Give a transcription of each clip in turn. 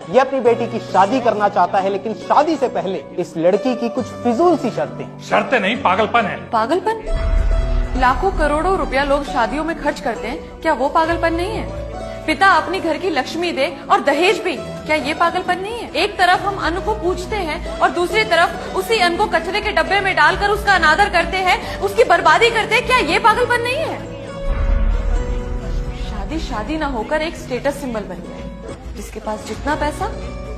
ये अपनी बेटी की शादी करना चाहता है, लेकिन शादी से पहले इस लड़की की कुछ फिजूल सी शर्तें। शर्तें नहीं, पागलपन है। पागलपन? लाखों करोड़ों रुपया लोग शादियों में खर्च करते हैं, क्या वो पागलपन नहीं है? पिता अपनी घर की लक्ष्मी दे और दहेज भी, क्या ये पागलपन नहीं है? एक तरफ हम अन्न को पूजते हैं और दूसरी तरफ उसी अन्न को कचरे के डब्बे में डालकर उसका अनादर करते हैं, उसकी बर्बादी करते हैं, क्या ये पागलपन नहीं है? शादी शादी ना होकर एक स्टेटस सिंबल बन गया है। जिसके पास जितना पैसा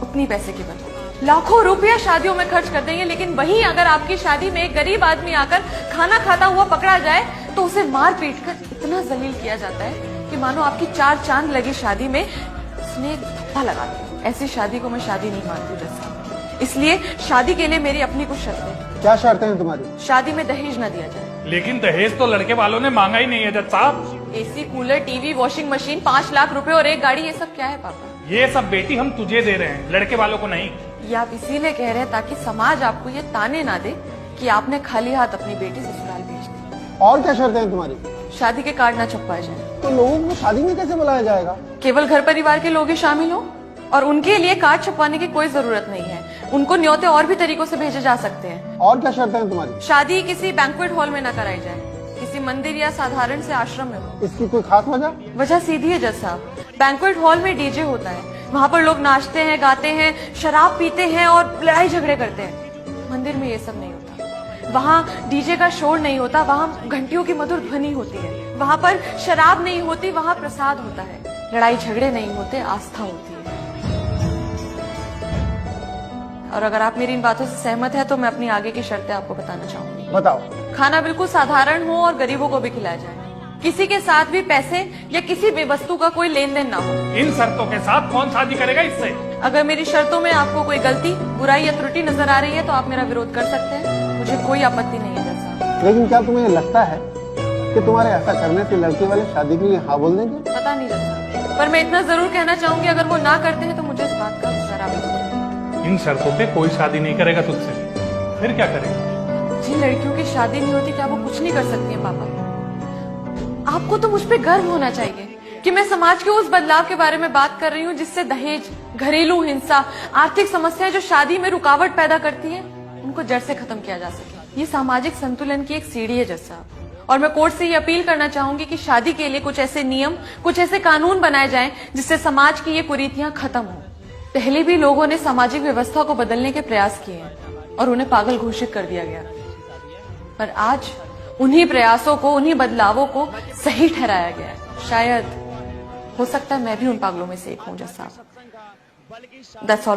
उतनी पैसे की बदले लाखों रुपया शादियों में खर्च कर देंगे, लेकिन वहीं अगर आपकी शादी में एक गरीब आदमी आकर खाना खाता हुआ पकड़ा जाए तो उसे मार पीट कर इतना जलील किया जाता है कि मानो आपकी 4 चांद लगी शादी में उसने एक धब्बा लगा दिया। ऐसी शादी को मैं शादी नहीं मानती जैसा। इसलिए शादी के लिए मेरी अपनी कुछ शर्तें। क्या शर्तें हैं तुम्हारी? शादी में दहेज न दिया जाए। लेकिन दहेज तो लड़के वालों ने मांगा ही नहीं है जज साहब। AC, cooler, TV, washing machine, 5 lakh रुपए और एक गाड़ी, ये सब क्या है पापा? ये सब बेटी हम तुझे दे रहे हैं, लड़के वालों को नहीं। ये आप इसीलिए कह रहे हैं ताकि समाज आपको ये ताने ना दे कि आपने खाली हाथ अपनी बेटी ससुराल भेज दी। और क्या शर्तें हैं तुम्हारी? शादी के कार्ड ना छपवाए जाए। तो लोगों को शादी में कैसे बुलाया जाएगा? केवल घर परिवार के लोग ही शामिल हो और उनके लिए कार्ड छपवाने की कोई जरूरत नहीं है। उनको न्योते और भी तरीकों से भेजे जा सकते हैं। और क्या शर्तें हैं तुम्हारी? शादी किसी बैंक्वेट हॉल में न कराई जाए, किसी मंदिर या साधारण से आश्रम में हो। इसकी कोई खास वजह? वजह सीधी है जज साहब, बैंक्वेट हॉल में डीजे होता है, वहाँ पर लोग नाचते हैं, गाते हैं, शराब पीते हैं और लड़ाई झगड़े करते हैं। मंदिर में ये सब नहीं होता। वहाँ डीजे का शोर नहीं होता, वहाँ घंटियों की मधुर ध्वनि होती है। वहाँ पर शराब नहीं होती, वहाँ प्रसाद होता है। लड़ाई झगड़े नहीं होते, आस्था होती है। और अगर आप मेरी इन बातों से सहमत है तो मैं अपनी आगे की शर्तें आपको बताना चाहूंगी। बताओ। खाना बिल्कुल साधारण हो और गरीबों को भी खिलाया जाए। किसी के साथ भी पैसे या किसी भी वस्तु का कोई लेन देन ना हो। इन शर्तों के साथ कौन शादी करेगा इससे? अगर मेरी शर्तों में आपको कोई गलती, बुराई या त्रुटि नजर आ रही है तो आप मेरा विरोध कर सकते हैं, मुझे कोई आपत्ति नहीं है जज साहब। लेकिन क्या तुम्हें लगता है कि तुम्हारे ऐसा करने से लड़के वाले शादी के लिए हाँ बोल देंगे? पता नहीं जज साहब, पर मैं इतना जरूर कहना चाहूंगी, अगर वो ना करते हैं तो मुझे इस बात का जरा भी नहीं। इन शर्तों पे कोई शादी नहीं करेगा तुझसे, फिर क्या करेगा? जिन लड़कियों की शादी नहीं होती क्या वो कुछ नहीं कर सकती है पापा? आपको तो मुझ पे गर्व होना चाहिए कि मैं समाज के उस बदलाव के बारे में बात कर रही हूँ जिससे दहेज, घरेलू हिंसा, आर्थिक समस्याएं जो शादी में रुकावट पैदा करती है, उनको जड़ से खत्म किया जा सके। ये सामाजिक संतुलन की एक सीढ़ी है जज साहब, और मैं कोर्ट से ये अपील करना चाहूंगी कि शादी के लिए कुछ ऐसे नियम, कुछ ऐसे कानून बनाए जाएं जिससे समाज की ये कुरीतियां खत्म हो। पहले भी लोगों ने सामाजिक व्यवस्था को बदलने के प्रयास किए हैं और उन्हें पागल घोषित कर दिया गया, पर आज उन्हीं प्रयासों को, उन्हीं बदलावों को सही ठहराया गया है। शायद हो सकता है मैं भी उन पागलों में से एक हूं जज साहब। That's all.